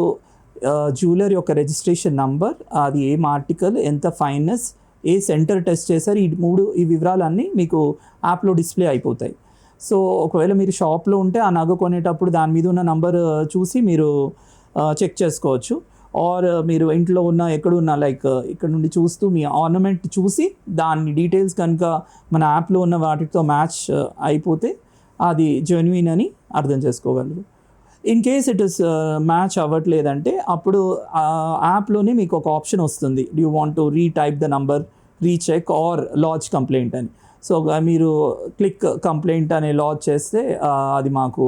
జ్యువెలర్ యొక్క రిజిస్ట్రేషన్ నంబర్, అది ఏం ఆర్టికల్, ఎంత ఫైన్నెస్, ఏ సెంటర్ టెస్ట్ చేశారు, ఈ వివరాలన్నీ మీకు యాప్లో డిస్ప్లే అయిపోతాయి. సో ఒకవేళ మీరు షాప్లో ఉంటే ఆ నగ కొనేటప్పుడు దాని మీద ఉన్న నంబర్ చూసి మీరు చెక్ చేసుకోవచ్చు. ఆర్ మీరు ఇంట్లో ఉన్న ఎక్కడున్నా లైక్ ఇక్కడ నుండి చూస్తూ మీ ఆర్నమెంట్ చూసి దాని డీటెయిల్స్ కనుక మన యాప్లో ఉన్న వాటితో మ్యాచ్ అయిపోతే అది జెన్యున్ అని అర్థం చేసుకోగలరు. In case it is match అవ్వట్లేదంటే అప్పుడు యాప్లోనే మీకు ఒక ఆప్షన్ వస్తుంది, you want to retype the number, recheck or lodge complaint అని. సో మీరు క్లిక్ కంప్లైంట్ అనే లాడ్జ్ చేస్తే అది మాకు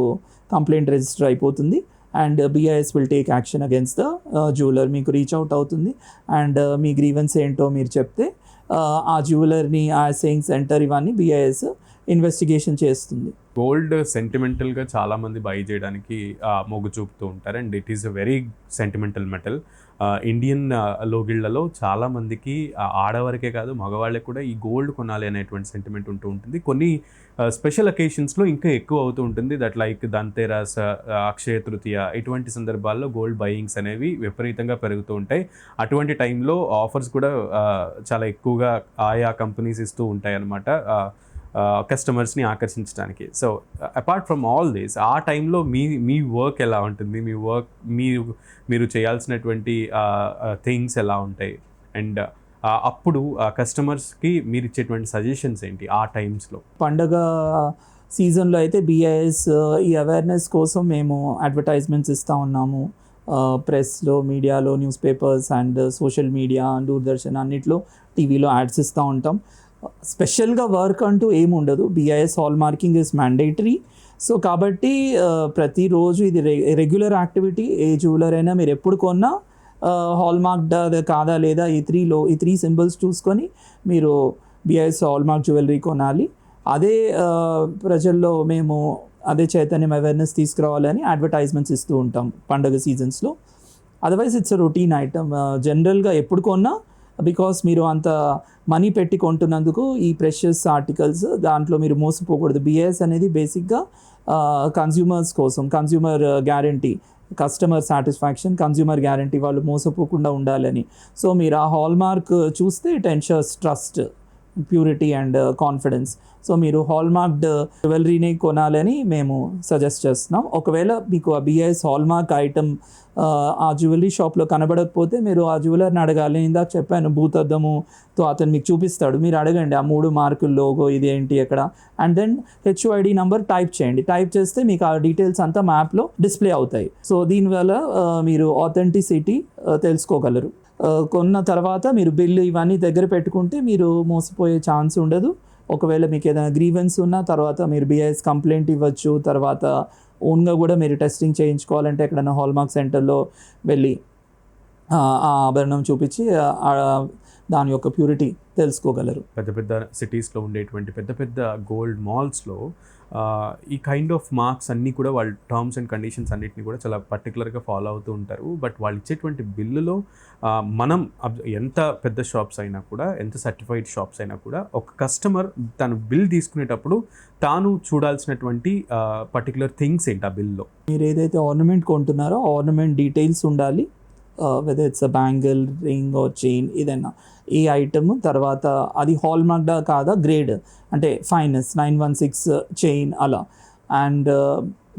కంప్లైంట్ రిజిస్టర్ అయిపోతుంది and BIS will take action against the jeweller. మీకు రీచ్ అవుట్ అవుతుంది అండ్ మీ గ్రీవెన్స్ ఏంటో మీరు చెప్తే ఆ జ్యువెలర్ని, ఆ సేయింగ్ సెంటర్ ఇవన్నీ BIS ఇన్వెస్టిగేషన్ చేస్తుంది. గోల్డ్ సెంటిమెంటల్గా చాలామంది బై చేయడానికి మొగ్గు చూపుతూ ఉంటారు and it is a very sentimental metal. Indian లోగిళ్లలో చాలామందికి ఆడవారికే కాదు మగవాళ్ళకి కూడా ఈ గోల్డ్ కొనాలి అనేటువంటి సెంటిమెంట్ ఉంటూ ఉంటుంది. కొన్ని స్పెషల్ అకేషన్స్లో ఇంకా ఎక్కువ అవుతూ ఉంటుంది. దట్ లైక్ ధన్తేరస్, అక్షయ తృతీయ, ఇటువంటి సందర్భాల్లో గోల్డ్ బయింగ్స్ అనేవి విపరీతంగా పెరుగుతూ ఉంటాయి. అటువంటి టైంలో ఆఫర్స్ కూడా చాలా ఎక్కువగా ఆయా కంపెనీస్ ఇస్తూ ఉంటాయి అన్నమాట కస్టమర్స్ని ఆకర్షించడానికి. So apart from all this, ఆ టైంలో మీ వర్క్ ఎలా ఉంటుంది, మీరు చేయాల్సినటువంటి థింగ్స్ ఎలా ఉంటాయి అండ్ అప్పుడు కస్టమర్స్కి మీరు ఇచ్చేటువంటి సజెషన్స్ ఏంటి ఆ టైమ్స్లో? పండగ సీజన్లో అయితే BIS ఈ అవేర్నెస్ కోసం మేము అడ్వర్టైజ్మెంట్స్ ఇస్తూ ఉన్నాము. ప్రెస్లో, మీడియాలో, news papers and social media, Doordarshan అన్నిట్లో, టీవీలో యాడ్స్ ఇస్తూ ఉంటాం. స్పెషల్గా వర్క్ అంటూ ఏమి ఉండదు. BIS hall marking is mandatory. So కాబట్టి ప్రతిరోజు ఇది రెగ్యులర్ యాక్టివిటీ. ఏ జ్యువెలర్ అయినా మీరు ఎప్పుడు కొన్నా హాల్ మార్క్డ్ కాదా లేదా ఈ త్రీ సింబల్స్ చూసుకొని మీరు BIS హాల్ మార్క్ జ్యువెలరీ కొనాలి. అదే ప్రజల్లో మేము అదే చైతన్యం, అవేర్నెస్ తీసుకురావాలని అడ్వర్టైజ్మెంట్స్ ఇస్తూ ఉంటాం పండగ సీజన్స్లో. Otherwise it's routine item. జనరల్గా ఎప్పుడు కొన్నా, బికాస్ మీరు అంత మనీ పెట్టి కొంటున్నందుకు ఈ ప్రెషియస్ ఆర్టికల్స్ దాంట్లో మీరు మోసపోకూడదు. BIS అనేది బేసిక్గా కన్జ్యూమర్స్ కోసం, consumer guarantee, customer satisfaction, consumer guarantee, వాళ్ళు మోసపోకుండా ఉండాలని. సో మీరు ఆ హాల్ మార్క్ చూస్తే it ensures trust, purity and confidence. So మీరు హాల్ మార్క్డ్ జ్యువెలరీని కొనాలని మేము సజెస్ట్ చేస్తున్నాం. ఒకవేళ మీకు ఆ BIS హాల్ మార్క్ ఐటమ్ ఆ జ్యువెలరీ షాప్లో కనబడకపోతే మీరు ఆ జ్యువెలర్ని అడగాలి. ఇందాక చెప్పాను భూతద్దముతో అతను మీకు చూపిస్తాడు, మీరు అడగండి ఆ 3 మార్కుల లోగో ఇదేంటి ఎక్కడ, and then HUID number type చేయండి. టైప్ చేస్తే మీకు ఆ డీటెయిల్స్ అంతా మ్యాప్లో డిస్ప్లే అవుతాయి. సో దీనివల్ల మీరు ఆథెంటిసిటీ తెలుసుకోగలరు. కొన్న తర్వాత మీరు బిల్లు ఇవన్నీ దగ్గర పెట్టుకుంటే మీరు మోసపోయే ఛాన్స్ ఉండదు. ఒకవేళ మీకు ఏదైనా గ్రీవెన్స్ ఉన్నా తర్వాత మీరు BIS కంప్లైంట్ ఇవ్వచ్చు. తర్వాత ఓన్గా కూడా మీరు టెస్టింగ్ చేయించుకోవాలంటే ఎక్కడైనా హాల్మార్క్ సెంటర్లో వెళ్ళి ఆ ఆభరణం చూపించి దాని యొక్క ప్యూరిటీ తెలుసుకోగలరు. పెద్ద పెద్ద సిటీస్లో ఉండేటువంటి పెద్ద పెద్ద గోల్డ్ మాల్స్లో ఈ కైండ్ ఆఫ్ మార్క్స్ అన్నీ కూడా వాళ్ళు టర్మ్స్ అండ్ కండిషన్స్ అన్నిటిని కూడా చాలా పర్టికులర్గా ఫాలో అవుతూ ఉంటారు. బట్ వాళ్ళు ఇచ్చేటువంటి బిల్లులో మనం ఎంత పెద్ద షాప్స్ అయినా కూడా, ఎంత సర్టిఫైడ్ షాప్స్ అయినా కూడా, ఒక కస్టమర్ తను బిల్ తీసుకునేటప్పుడు తాను చూడాల్సినటువంటి పర్టికులర్ థింగ్స్ ఏంటి ఆ బిల్లో. మీరు ఏదైతే ఆర్నమెంట్ కొంటున్నారో ఆర్నమెంట్ డీటెయిల్స్ ఉండాలి. Whether it's a bangle, ring or chain, ఏదైనా ఈ ఐటమ్. తర్వాత అది హాల్మార్క్డా కాదా, గ్రేడ్ అంటే ఫైనస్ 916 చైన్ అలా. అండ్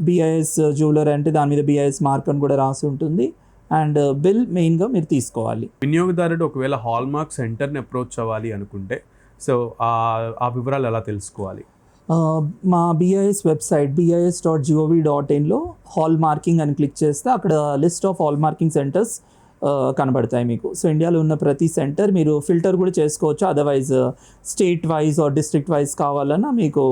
BIS జ్యువెలర్ అంటే దాని మీద BIS మార్క్ అని కూడా రాసి ఉంటుంది. అండ్ బిల్ మెయిన్గా మీరు తీసుకోవాలి. వినియోగదారుడు ఒకవేళ హాల్మార్క్ సెంటర్ని అప్రోచ్ అవ్వాలి అనుకుంటే సో ఆ వివరాలు ఎలా తెలుసుకోవాలి? మా BIS website BIS.gov.in hall marking అని క్లిక్ చేస్తే అక్కడ list of hall marking centres కనబడతాయి మీకు. సో ఇండియాలో ఉన్న ప్రతి సెంటర్ మీరు ఫిల్టర్ కూడా చేసుకోవచ్చు. Otherwise state wise or district wise కావాలన్నా మీకు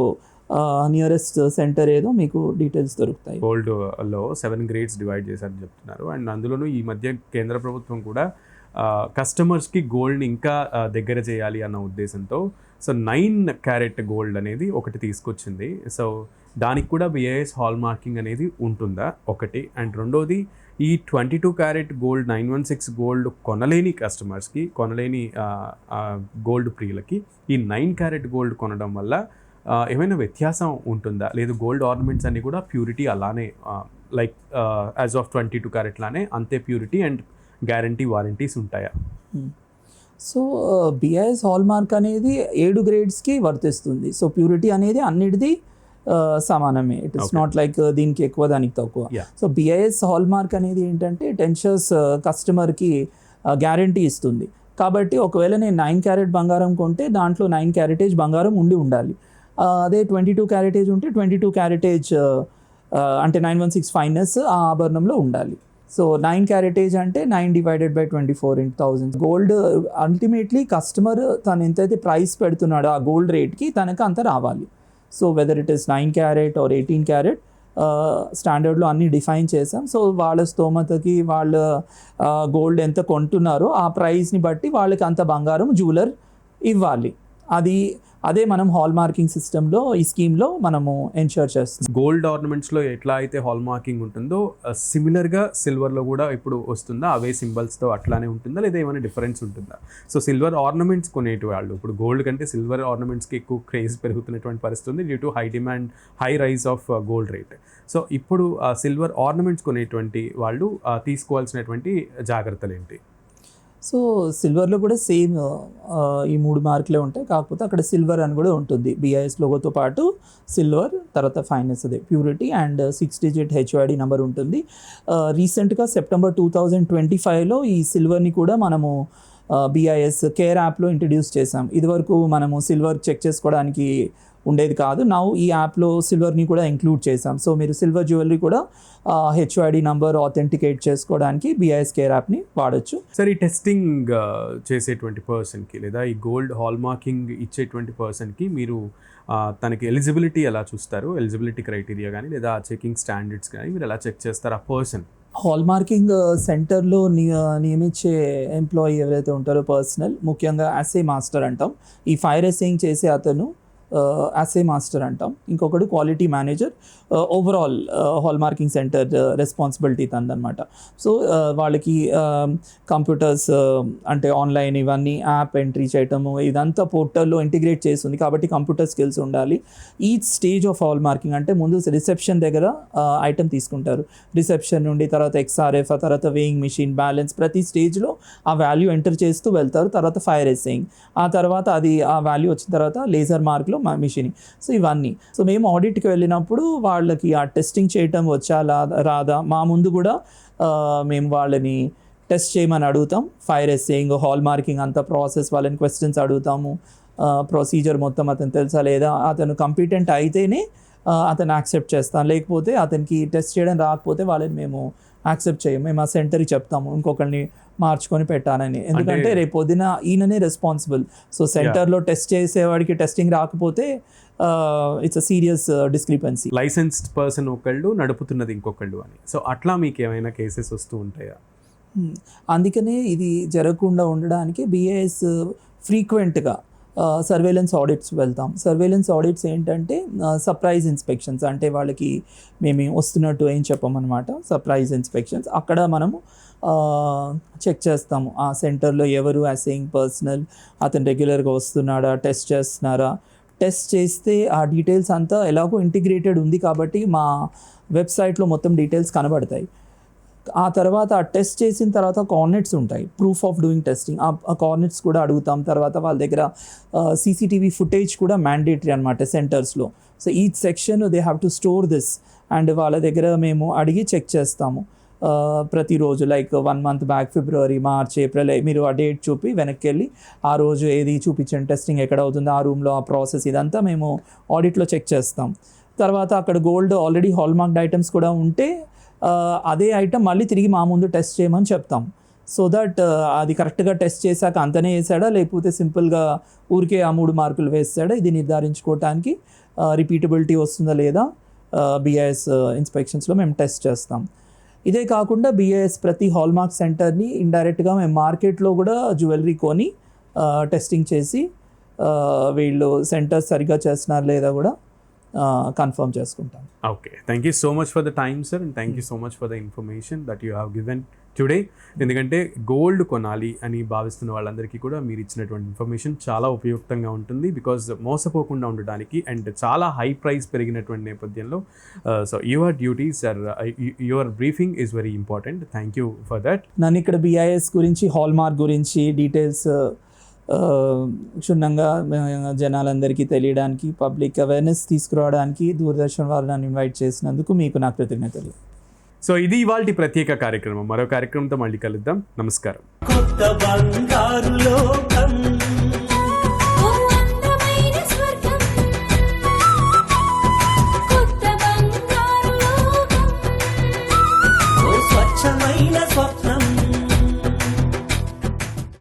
నియరెస్ట్ సెంటర్ ఏదో మీకు డీటెయిల్స్ దొరుకుతాయి. గోల్డ్లో 7 grades డివైడ్ చేశారని చెప్తున్నారు. అండ్ అందులోనూ ఈ మధ్య కేంద్ర ప్రభుత్వం కూడా కస్టమర్స్కి గోల్డ్ని ఇంకా దగ్గర చేయాలి అన్న ఉద్దేశంతో సో 9 carat గోల్డ్ అనేది ఒకటి తీసుకొచ్చింది. సో దానికి కూడా BIS హాల్ మార్కింగ్ అనేది ఉంటుందా ఒకటి. అండ్ రెండోది ఈ 22 carat గోల్డ్ 916 గోల్డ్ కొనలేని కస్టమర్స్కి, కొనలేని గోల్డ్ ప్రియులకి ఈ 9 carat గోల్డ్ కొనడం వల్ల ఏమైనా వ్యత్యాసం ఉంటుందా? లేదు గోల్డ్ ఆర్నమెంట్స్ అన్నీ కూడా ప్యూరిటీ అలానే లైక్ యాజ్ ఆఫ్ 22 carat లానే అంతే ప్యూరిటీ అండ్ గ్యారంటీ వారంటీస్ ఉంటాయా? సో BIS హాల్ మార్క్ అనేది 7 గ్రేడ్స్కి వర్తిస్తుంది. సో ప్యూరిటీ అనేది అన్నిటిది సమానమే. ఇట్ ఇస్ నాట్ లైక్ దీనికి ఎక్కువ దానికి తక్కువ. సో BIS హాల్ మార్క్ అనేది ఏంటంటే 10 years కస్టమర్కి గ్యారంటీ ఇస్తుంది. కాబట్టి ఒకవేళ నేను 9 carat బంగారం కొంటే దాంట్లో 9 caratage బంగారం ఉండాలి. అదే 22 caratage ఉంటే 22 caratage అంటే 916 ఫైనస్ ఆ ఆభరణంలో ఉండాలి. సో 9 caratage అంటే 9 divided by 24 into 1000. Gold ultimately customer తను ఎంతైతే ప్రైస్ పెడుతున్నాడో ఆ గోల్డ్ రేట్కి తనకు అంత రావాలి. So whether it is 9 carat or 18 carat స్టాండర్డ్లో అన్నీ డిఫైన్ చేసాం. సో వాళ్ళ స్తోమతకి వాళ్ళ గోల్డ్ ఎంత కొంటున్నారో ఆ ప్రైస్ని బట్టి వాళ్ళకి అంత బంగారం జ్యువెలర్ ఇవ్వాలి. అదే మనం హాల్ మార్కింగ్ సిస్టంలో ఈ స్కీమ్లో మనము ఎన్ష్యూర్ చేస్తాం. గోల్డ్ ఆర్నమెంట్స్లో ఎట్లా అయితే హాల్ మార్కింగ్ ఉంటుందో సిమిలర్గా సిల్వర్లో కూడా ఇప్పుడు వస్తుందా? అవే సింబల్స్తో అట్లానే ఉంటుందా లేదా ఏమైనా డిఫరెన్స్ ఉంటుందా? సో సిల్వర్ ఆర్నమెంట్స్ కొనేటి వాళ్ళు ఇప్పుడు గోల్డ్ కంటే సిల్వర్ ఆర్నమెంట్స్కి ఎక్కువ క్రేజ్ పెరుగుతున్నటువంటి పరిస్థితి ఉంది due to high rise of gold rate. So ఇప్పుడు సిల్వర్ ఆర్నమెంట్స్ కొనేటువంటి వాళ్ళు తీసుకోవాల్సినటువంటి జాగ్రత్తలు ఏంటి? సో సిల్వర్లో కూడా సేమ్ ఈ 3 మార్కులే ఉంటాయి. కాకపోతే అక్కడ సిల్వర్ అని కూడా ఉంటుంది. BIS లోగోతో పాటు సిల్వర్, తర్వాత ఫైనస్ అదే purity and 6 digit HUID number ఉంటుంది. రీసెంట్గా September 2025లో ఈ సిల్వర్ని కూడా మనము BIS కేర్ యాప్లో ఇంట్రడ్యూస్ చేసాం. ఇదివరకు మనము సిల్వర్ చెక్ చేసుకోవడానికి ఉండేది కాదు. నౌ ఈ యాప్లో సిల్వర్ని కూడా ఇంక్లూడ్ చేసాం. సో మీరు సిల్వర్ జ్యువెలరీ కూడా HUID నంబర్ ఆథెంటికేట్ చేసుకోవడానికి BIS కేర్ యాప్ని వాడచ్చు. సరే, ఈ టెస్టింగ్ చేసేటువంటి పర్సన్కి లేదా ఈ గోల్డ్ హాల్ మార్కింగ్ ఇచ్చేటువంటి పర్సన్కి మీరు తనకి ఎలిజిబిలిటీ ఎలా చూస్తారు? ఎలిజిబిలిటీ క్రైటీరియా కానీ లేదా చెకింగ్ స్టాండర్డ్స్ కానీ మీరు ఎలా చెక్ చేస్తారు ఆ పర్సన్? హాల్ మార్కింగ్ సెంటర్లో నియమించే ఎంప్లాయీ ఎవరైతే ఉంటారో పర్సనల్, ముఖ్యంగా అసే మాస్టర్ అంటాం. ఈ ఫైర్ అసేయింగ్ చేసే అతను అసే మాస్టర్ అంటాం. ఇంకొకటి quality manager. Overall hall marking centre responsibility తందనమాట. సో వాళ్ళకి కంప్యూటర్స్ అంటే ఆన్లైన్ ఇవన్నీ యాప్ ఎంట్రీ చేయటము ఇదంతా పోర్టల్లో ఇంటిగ్రేట్ చేస్తుంది కాబట్టి కంప్యూటర్ స్కిల్స్ ఉండాలి. Each stage of hall marking అంటే ముందు రిసెప్షన్ దగ్గర ఐటమ్ తీసుకుంటారు. రిసెప్షన్ నుండి తర్వాత XRF, ఆ తర్వాత వేయింగ్ మిషన్, బ్యాలెన్స్, ప్రతి స్టేజ్లో ఆ వాల్యూ ఎంటర్ చేస్తూ వెళ్తారు. తర్వాత ఫైర్ అసేయింగ్, ఆ తర్వాత అది ఆ వాల్యూ వచ్చిన తర్వాత లేజర్ మార్క్లో మిషనింగ్. సో ఇవన్నీ. సో మేము ఆడిట్కి వెళ్ళినప్పుడు వాళ్ళకి ఆ టెస్టింగ్ చేయటం వచ్చా రాదా, మా ముందు కూడా మేము వాళ్ళని టెస్ట్ చేయమని అడుగుతాం. ఫైర్ అసేయింగ్, హాల్ మార్కింగ్ అంత ప్రాసెస్ వాళ్ళని క్వశ్చన్స్ అడుగుతాము. ప్రొసీజర్ మొత్తం అతను తెలుసా లేదా, అతను కంపిటెంట్ అయితేనే అతను యాక్సెప్ట్ చేస్తాను, లేకపోతే అతనికి టెస్ట్ చేయడం రాకపోతే వాళ్ళని మేము యాక్సెప్ట్ చేయము. మేము ఆ సెంటర్కి చెప్తాము ఇంకొకరిని మార్చుకొని పెట్టాలని, ఎందుకంటే రేపు పొద్దున ఈయననే రెస్పాన్సిబుల్. సో సెంటర్లో టెస్ట్ చేసేవాడికి టెస్టింగ్ రాకపోతే it's a serious discrepancy. Licensed person ఒకళ్ళు, నడుపుతున్నది ఇంకొకళ్ళు అని. సో అట్లా మీకు ఏమైనా కేసెస్ వస్తూ ఉంటాయా? అందుకనే ఇది జరగకుండా ఉండడానికి బిఐఎస్ ఫ్రీక్వెంట్గా సర్వేలెన్స్ ఆడిట్స్ వెళ్తాం. సర్వేలెన్స్ ఆడిట్స్ ఏంటంటే సర్ప్రైజ్ ఇన్స్పెక్షన్స్, అంటే వాళ్ళకి మేము వస్తున్నట్టు ఏం చెప్పమన్నమాట. సర్ప్రైజ్ ఇన్స్పెక్షన్స్ అక్కడ మనము చెక్ చేస్తాము ఆ సెంటర్లో ఎవరు అసెయింగ్ పర్సనల్, అతను రెగ్యులర్గా వస్తున్నాడా, టెస్ట్ చేస్తున్నారా. టెస్ట్ చేస్తే ఆ డీటెయిల్స్ అంతా ఎలాగో ఇంటిగ్రేటెడ్ ఉంది కాబట్టి మా వెబ్సైట్లో మొత్తం డీటెయిల్స్ కనబడతాయి. ఆ తర్వాత ఆ టెస్ట్ చేసిన తర్వాత కోఆర్డినేట్స్ ఉంటాయి, ప్రూఫ్ ఆఫ్ డూయింగ్ టెస్టింగ్. ఆ కోఆర్డినేట్స్ కూడా అడుగుతాం. తర్వాత వాళ్ళ దగ్గర సీసీటీవీ ఫుటేజ్ కూడా మ్యాండేటరీ అనమాట సెంటర్స్లో. So each section they have to store this, and వాళ్ళ దగ్గర మేము అడిగి చెక్ చేస్తాము ప్రతిరోజు. Like 1 month back, February, March, April, మీరు ఆ డేట్ చూపి వెనక్కి వెళ్ళి ఆ రోజు ఏది చూపించండి, టెస్టింగ్ ఎక్కడ అవుతుందో ఆ రూమ్లో ఆ ప్రాసెస్ ఇదంతా మేము ఆడిట్లో చెక్ చేస్తాం. తర్వాత అక్కడ గోల్డ్ ఆల్రెడీ హాల్మార్క్డ్ ఐటమ్స్ కూడా ఉంటే అదే ఐటమ్ మళ్ళీ తిరిగి మా ముందు టెస్ట్ చేయమని చెప్తాం. సో దట్ అది కరెక్ట్గా టెస్ట్ చేశాక అంతనే వేసాడా, లేకపోతే సింపుల్గా ఊరికే ఆ 3 మార్కులు వేసాడా, ఇది నిర్ధారించుకోవటానికి రిపీటబిలిటీ వస్తుందా లేదా బిఐఎస్ ఇన్స్పెక్షన్స్లో మేము టెస్ట్ చేస్తాం. ఇదే కాకుండా బిఐఎస్ ప్రతి హాల్మార్క్ సెంటర్ని ఇండైరెక్ట్గా మేము మార్కెట్లో కూడా జ్యువెలరీ కొని టెస్టింగ్ చేసి వీళ్ళు సెంటర్ సరిగ్గా చేస్తున్నారు లేదా కూడా కన్ఫర్మ్ చేసుకుంటాం. Okay, thank you so much for the time sir, and thank you so much for the information that you have given today. ఎందుకంటే గోల్డ్ కొనాలి అని భావిస్తున్న వాళ్ళందరికీ కూడా మీరు ఇచ్చినటువంటి ఇన్ఫర్మేషన్ చాలా ఉపయుక్తంగా ఉంటుంది. బికాజ్ మోసపోకుండా ఉండడానికి అండ్ చాలా హై ప్రైస్ పెరిగినటువంటి నేపథ్యంలో so your duties or your briefing is very important. Thank you for that. నన్ను ఇక్కడ బిఐఎస్ గురించి, హాల్మార్క్ గురించి డీటెయిల్స్ క్షుణ్ణంగా జనాలందరికీ తెలియడానికి, పబ్లిక్ అవేర్నెస్ తీసుకురావడానికి దూరదర్శన్ వారు నన్ను ఇన్వైట్ చేసినందుకు మీకు నా కృతజ్ఞతలు. సో ఇది ఇవాల్టి ప్రత్యేక కార్యక్రమం. మరో కార్యక్రమంతో మళ్ళీ కలుద్దాం. నమస్కారం. కొత్త బంగారు లోకం